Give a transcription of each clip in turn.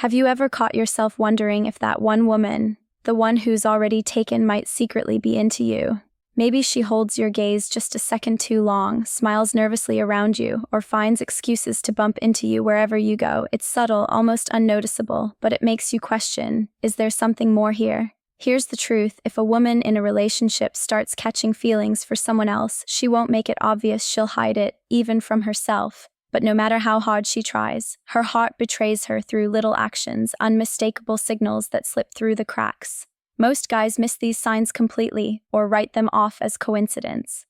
Have you ever caught yourself wondering if that one woman, the one who's already taken, might secretly be into you? Maybe she holds your gaze just a second too long, smiles nervously around you, or finds excuses to bump into you wherever you go. It's subtle, almost unnoticeable, but it makes you question, is there something more here? Here's the truth: if a woman in a relationship starts catching feelings for someone else, she won't make it obvious, she'll hide it, even from herself. But no matter how hard she tries, her heart betrays her through little actions, unmistakable signals that slip through the cracks. Most guys miss these signs completely, or write them off as coincidence.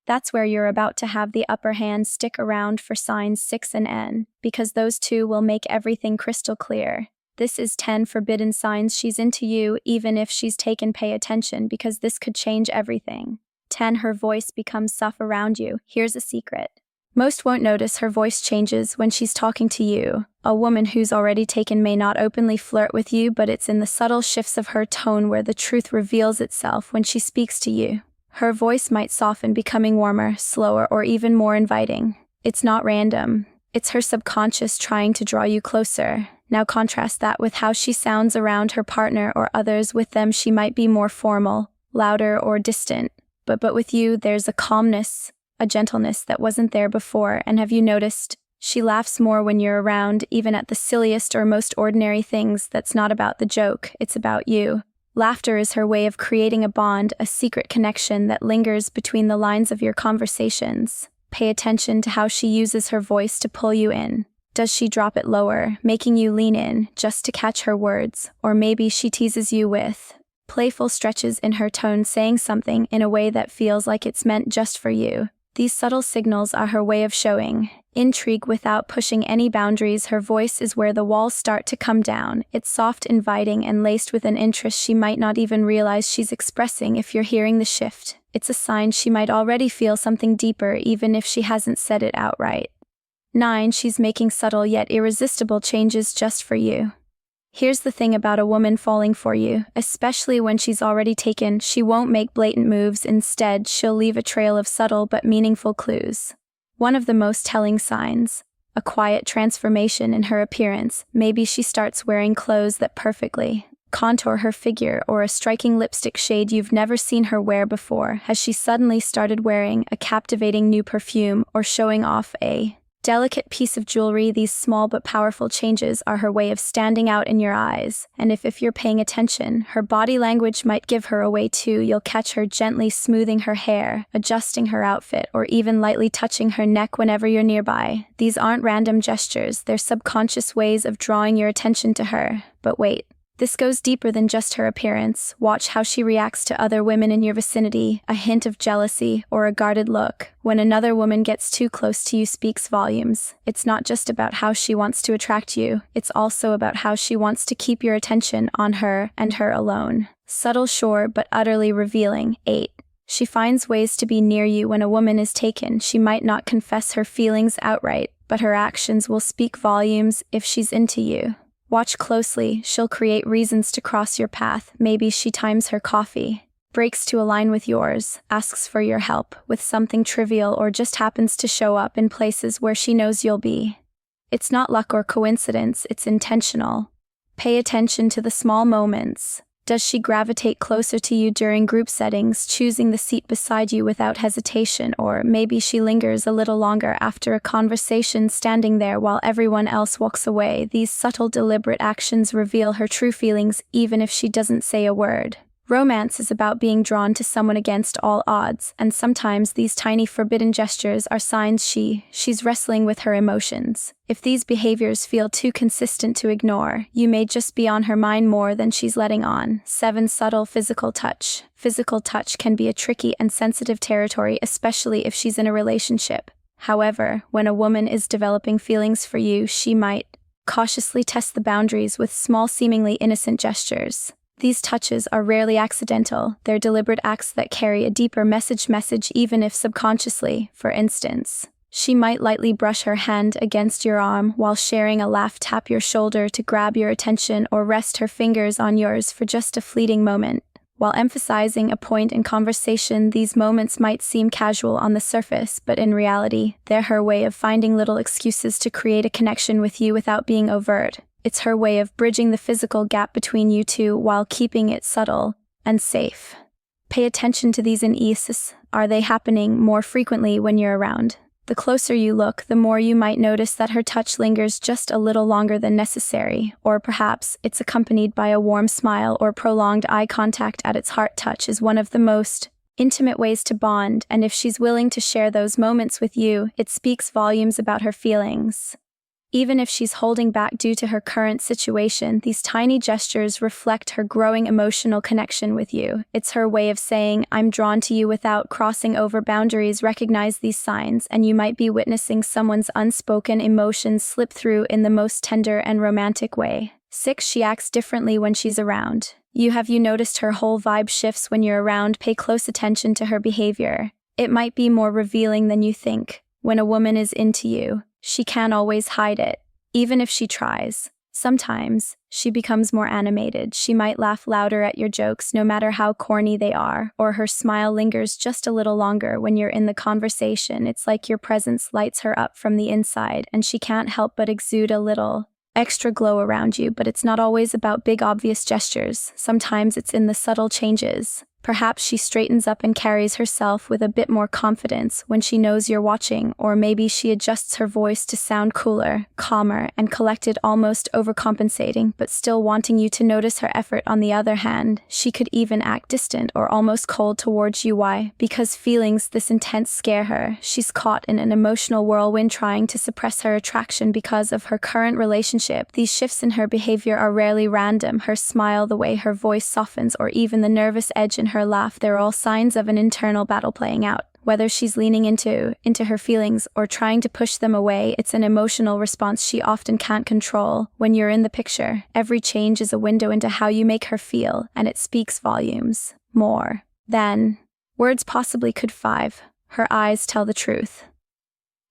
That's where you're about to have the upper hand. Stick around for signs 6 and N, because those two will make everything crystal clear. This is 10 forbidden signs she's into you, even if she's taken. Pay attention, because this could change everything. 10. Her voice becomes soft around you. Here's a secret. Most won't notice her voice changes when she's talking to you. A woman who's already taken may not openly flirt with you, but it's in the subtle shifts of her tone where the truth reveals itself. When she speaks to you, her voice might soften, becoming warmer, slower, or even more inviting. It's not random. It's her subconscious trying to draw you closer. Now contrast that with how she sounds around her partner or others. With them, she might be more formal, louder, or distant. But with you, there's a calmness, a gentleness that wasn't there before. And have you noticed? She laughs more when you're around, even at the silliest or most ordinary things. That's not about the joke, it's about you. Laughter is her way of creating a bond, a secret connection that lingers between the lines of your conversations. Pay attention to how she uses her voice to pull you in. Does she drop it lower, making you lean in just to catch her words? Or maybe she teases you with playful stretches in her tone, saying something in a way that feels like it's meant just for you. These subtle signals are her way of showing intrigue without pushing any boundaries. Her voice is where the walls start to come down. It's soft, inviting, and laced with an interest she might not even realize she's expressing. If you're hearing the shift, it's a sign she might already feel something deeper, even if she hasn't said it outright. 9. She's making subtle yet irresistible changes just for you. Here's the thing about a woman falling for you, especially when she's already taken: she won't make blatant moves. Instead, she'll leave a trail of subtle but meaningful clues. One of the most telling signs: a quiet transformation in her appearance. Maybe she starts wearing clothes that perfectly contour her figure, or a striking lipstick shade you've never seen her wear before. Has she suddenly started wearing a captivating new perfume, or showing off a delicate piece of jewelry? These small but powerful changes are her way of standing out in your eyes. And if you're paying attention, her body language might give her away too. You'll catch her gently smoothing her hair, adjusting her outfit, or even lightly touching her neck whenever you're nearby. These aren't random gestures, they're subconscious ways of drawing your attention to her. But wait, this goes deeper than just her appearance. Watch how she reacts to other women in your vicinity. A hint of jealousy or a guarded look when another woman gets too close to you speaks volumes. It's not just about how she wants to attract you, it's also about how she wants to keep your attention on her and her alone. Subtle, sure, but utterly revealing. 8. She finds ways to be near you when a woman is taken. She might not confess her feelings outright, but her actions will speak volumes if she's into you. Watch closely. She'll create reasons to cross your path. Maybe she times her coffee breaks to align with yours, asks for your help with something trivial, or just happens to show up in places where she knows you'll be. It's not luck or coincidence, it's intentional. Pay attention to the small moments. Does she gravitate closer to you during group settings, choosing the seat beside you without hesitation? Or maybe she lingers a little longer after a conversation, standing there while everyone else walks away. These subtle, deliberate actions reveal her true feelings, even if she doesn't say a word. Romance is about being drawn to someone against all odds, and sometimes these tiny forbidden gestures are signs she's wrestling with her emotions. If these behaviors feel too consistent to ignore, you may just be on her mind more than she's letting on. 7. Subtle physical touch. Physical touch can be a tricky and sensitive territory, especially if she's in a relationship. However, when a woman is developing feelings for you, she might cautiously test the boundaries with small, seemingly innocent gestures. These touches are rarely accidental. They're deliberate acts that carry a deeper message even if subconsciously. For instance, she might lightly brush her hand against your arm while sharing a laugh, tap your shoulder to grab your attention, or rest her fingers on yours for just a fleeting moment. While emphasizing a point in conversation, these moments might seem casual on the surface, but in reality, they're her way of finding little excuses to create a connection with you without being overt. It's her way of bridging the physical gap between you two while keeping it subtle and safe. Pay attention to these uneases. Are they happening more frequently when you're around? The closer you look, the more you might notice that her touch lingers just a little longer than necessary, or perhaps it's accompanied by a warm smile or prolonged eye contact. At its heart, touch is one of the most intimate ways to bond, and if she's willing to share those moments with you, it speaks volumes about her feelings. Even if she's holding back due to her current situation, these tiny gestures reflect her growing emotional connection with you. It's her way of saying, "I'm drawn to you," without crossing over boundaries. Recognize these signs, and you might be witnessing someone's unspoken emotions slip through in the most tender and romantic way. 6. She acts differently when she's around. Have you noticed her whole vibe shifts when you're around? Pay close attention to her behavior. It might be more revealing than you think. When a woman is into you, she can't always hide it, even if she tries. Sometimes, she becomes more animated. She might laugh louder at your jokes, no matter how corny they are, or her smile lingers just a little longer when you're in the conversation. It's like your presence lights her up from the inside, and she can't help but exude a little extra glow around you. But it's not always about big, obvious gestures. Sometimes it's in the subtle changes. Perhaps she straightens up and carries herself with a bit more confidence when she knows you're watching, or maybe she adjusts her voice to sound cooler, calmer, and collected, almost overcompensating, but still wanting you to notice her effort. On the other hand, she could even act distant or almost cold towards you. Why? Because feelings this intense scare her. She's caught in an emotional whirlwind trying to suppress her attraction because of her current relationship. These shifts in her behavior are rarely random. Her smile, the way her voice softens, or even the nervous edge in her laugh, they're all signs of an internal battle playing out. Whether she's leaning into her feelings or trying to push them away, it's an emotional response she often can't control. When you're in the picture, every change is a window into how you make her feel, and it speaks volumes. More than words possibly could. 5. Her eyes tell the truth.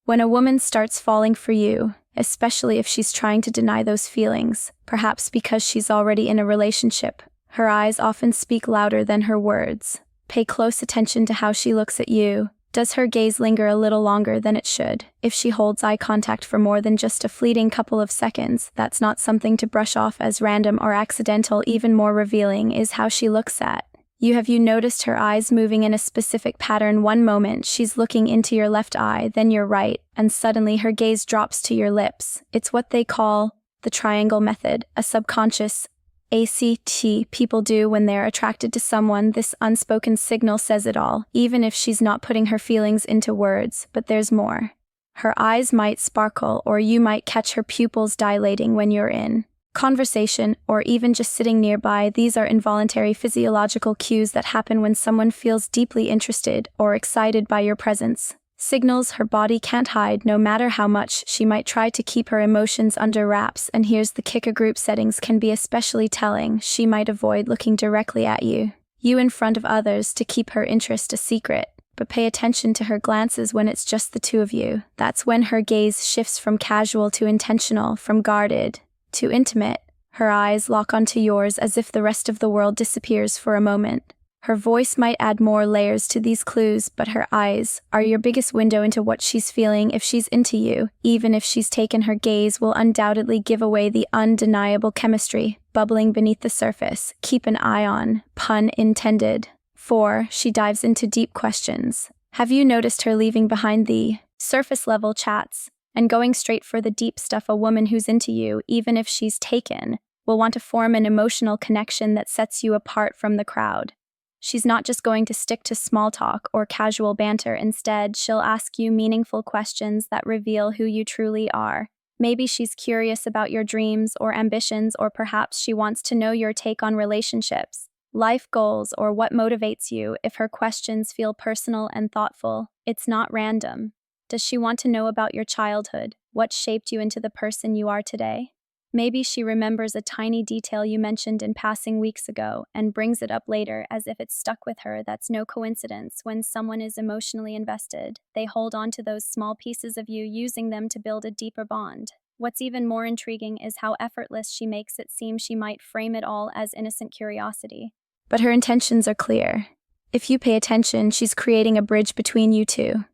When a woman starts falling for you, especially if she's trying to deny those feelings, perhaps because she's already in a relationship, her eyes often speak louder than her words. Pay close attention to how she looks at you. Does her gaze linger a little longer than it should? If she holds eye contact for more than just a fleeting couple of seconds, that's not something to brush off as random or accidental. Even more revealing is how she looks at you. Have you noticed her eyes moving in a specific pattern? One moment, she's looking into your left eye, then your right, and suddenly her gaze drops to your lips. It's what they call the triangle method, a subconscious ACT people do when they're attracted to someone. This unspoken signal says it all, even if she's not putting her feelings into words. But there's more. Her eyes might sparkle, or you might catch her pupils dilating when you're in conversation or even just sitting nearby. These are involuntary physiological cues that happen when someone feels deeply interested or excited by your presence. Signals her body can't hide, no matter how much she might try to keep her emotions under wraps. And here's the kicker: group settings can be especially telling. She might avoid looking directly at you in front of others to keep her interest a secret. But pay attention to her glances when it's just the two of you. That's when her gaze shifts from casual to intentional, from guarded to intimate. Her eyes lock onto yours as if the rest of the world disappears for a moment. Her voice might add more layers to these clues, but her eyes are your biggest window into what she's feeling. If she's into you, even if she's taken, her gaze will undoubtedly give away the undeniable chemistry bubbling beneath the surface. Keep an eye on, pun intended. 4. She dives into deep questions. Have you noticed her leaving behind the surface-level chats and going straight for the deep stuff? A woman who's into you, even if she's taken, will want to form an emotional connection that sets you apart from the crowd. She's not just going to stick to small talk or casual banter. Instead, she'll ask you meaningful questions that reveal who you truly are. Maybe she's curious about your dreams or ambitions, or perhaps she wants to know your take on relationships, life goals, or what motivates you. If her questions feel personal and thoughtful, it's not random. Does she want to know about your childhood? What shaped you into the person you are today? Maybe she remembers a tiny detail you mentioned in passing weeks ago and brings it up later as if it's stuck with her. That's no coincidence. When someone is emotionally invested, they hold on to those small pieces of you, using them to build a deeper bond. What's even more intriguing is how effortless she makes it seem. She might frame it all as innocent curiosity, but her intentions are clear. If you pay attention, she's creating a bridge between you two,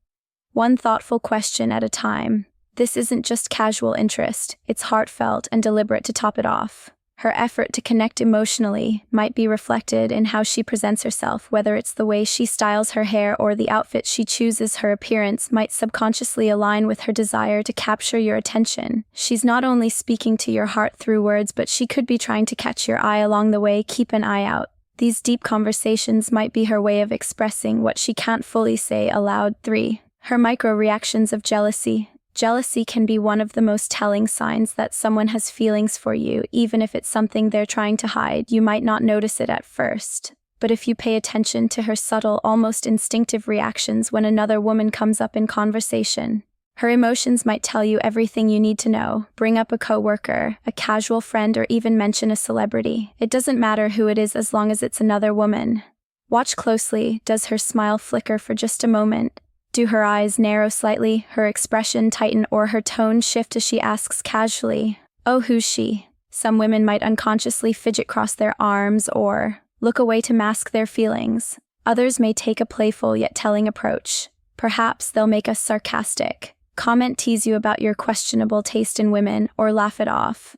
one thoughtful question at a time. This isn't just casual interest, it's heartfelt and deliberate to top it off. Her effort to connect emotionally might be reflected in how she presents herself, whether it's the way she styles her hair or the outfit she chooses. Her appearance might subconsciously align with her desire to capture your attention. She's not only speaking to your heart through words, but she could be trying to catch your eye along the way. Keep an eye out. These deep conversations might be her way of expressing what she can't fully say aloud. 3. Her micro-reactions of jealousy. Jealousy can be one of the most telling signs that someone has feelings for you, even if it's something they're trying to hide. You might not notice it at first, but if you pay attention to her subtle, almost instinctive reactions when another woman comes up in conversation, her emotions might tell you everything you need to know. Bring up a coworker, a casual friend, or even mention a celebrity. It doesn't matter who it is as long as it's another woman. Watch closely. Does her smile flicker for just a moment? Do her eyes narrow slightly, her expression tighten, or her tone shift as she asks casually, "Oh, who's she?" Some women might unconsciously fidget, cross their arms, or look away to mask their feelings. Others may take a playful yet telling approach. Perhaps they'll make us sarcastic, comment, tease you about your questionable taste in women, or laugh it off.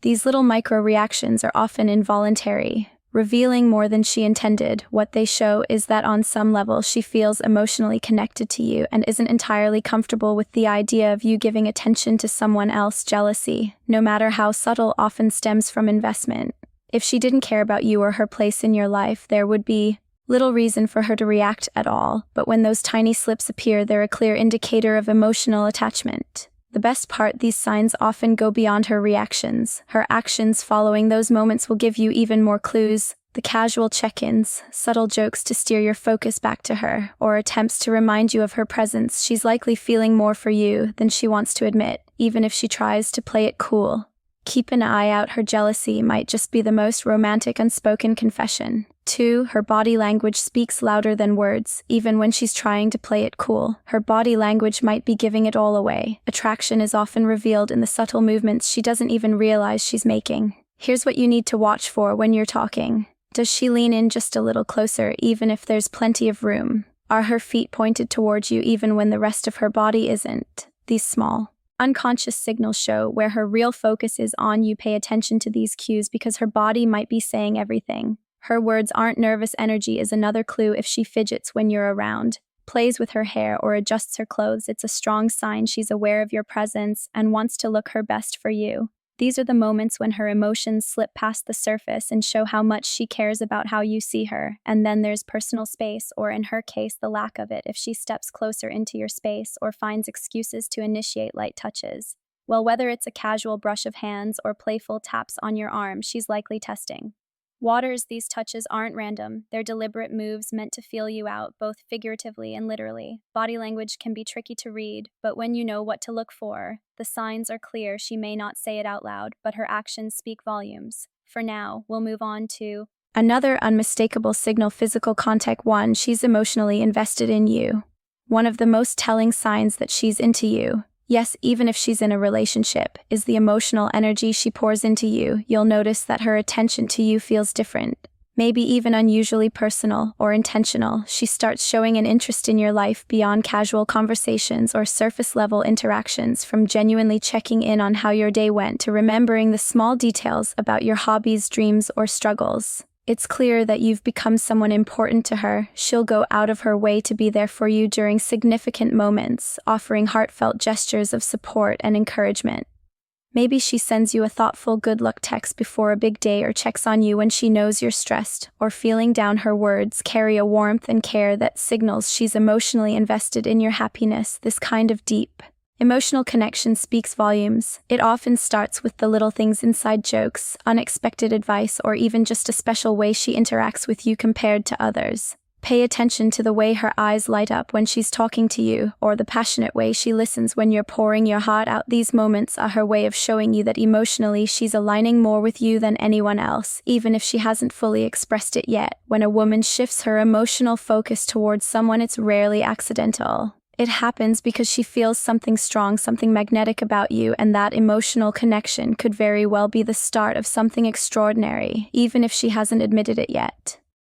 These little micro-reactions are often involuntary, revealing more than she intended. What they show is that on some level she feels emotionally connected to you and isn't entirely comfortable with the idea of you giving attention to someone else. Jealousy, no matter how subtle, often stems from investment. If she didn't care about you or her place in your life, there would be little reason for her to react at all. But when those tiny slips appear, they're a clear indicator of emotional attachment. The best part, these signs often go beyond her reactions. Her actions following those moments will give you even more clues. The casual check-ins, subtle jokes to steer your focus back to her, or attempts to remind you of her presence. She's likely feeling more for you than she wants to admit, even if she tries to play it cool. Keep an eye out. Her jealousy might just be the most romantic unspoken confession. 2. Her body language speaks louder than words. Even when she's trying to play it cool, her body language might be giving it all away. Attraction is often revealed in the subtle movements she doesn't even realize she's making. Here's what you need to watch for when you're talking. Does she lean in just a little closer, even if there's plenty of room? Are her feet pointed towards you even when the rest of her body isn't? These small, unconscious signals show where her real focus is on you. Pay attention to these cues because her body might be saying everything. Her words aren't. Nervous energy is another clue. If she fidgets when you're around, plays with her hair, or adjusts her clothes, it's a strong sign she's aware of your presence and wants to look her best for you. These are the moments when her emotions slip past the surface and show how much she cares about how you see her. And then there's personal space, or in her case, the lack of it. If she steps closer into your space or finds excuses to initiate light touches, well, whether it's a casual brush of hands or playful taps on your arm, she's likely testing waters. These touches aren't random. They're deliberate moves meant to feel you out, both figuratively and literally. Body language can be tricky to read, but when you know what to look for, the signs are clear. She may not say it out loud, but her actions speak volumes. For now, we'll move on to another unmistakable signal: physical contact. 1. She's emotionally invested in you. One of the most telling signs that she's into you, yes, even if she's in a relationship, is the emotional energy she pours into you. You'll notice that her attention to you feels different, maybe even unusually personal or intentional. She starts showing an interest in your life beyond casual conversations or surface-level interactions, from genuinely checking in on how your day went to remembering the small details about your hobbies, dreams, or struggles. It's clear that you've become someone important to her. She'll go out of her way to be there for you during significant moments, offering heartfelt gestures of support and encouragement. Maybe she sends you a thoughtful good luck text before a big day, or checks on you when she knows you're stressed or feeling down. Her words carry a warmth and care that signals she's emotionally invested in your happiness. This kind of deep, emotional connection speaks volumes. It often starts with the little things: inside jokes, unexpected advice, or even just a special way she interacts with you compared to others. Pay attention to the way her eyes light up when she's talking to you, or the passionate way she listens when you're pouring your heart out. These moments are her way of showing you that emotionally she's aligning more with you than anyone else, even if she hasn't fully expressed it yet. When a woman shifts her emotional focus towards someone, it's rarely accidental. It happens because she feels something strong, something magnetic about you, and that emotional connection could very well be the start of something extraordinary, even if she hasn't admitted it yet.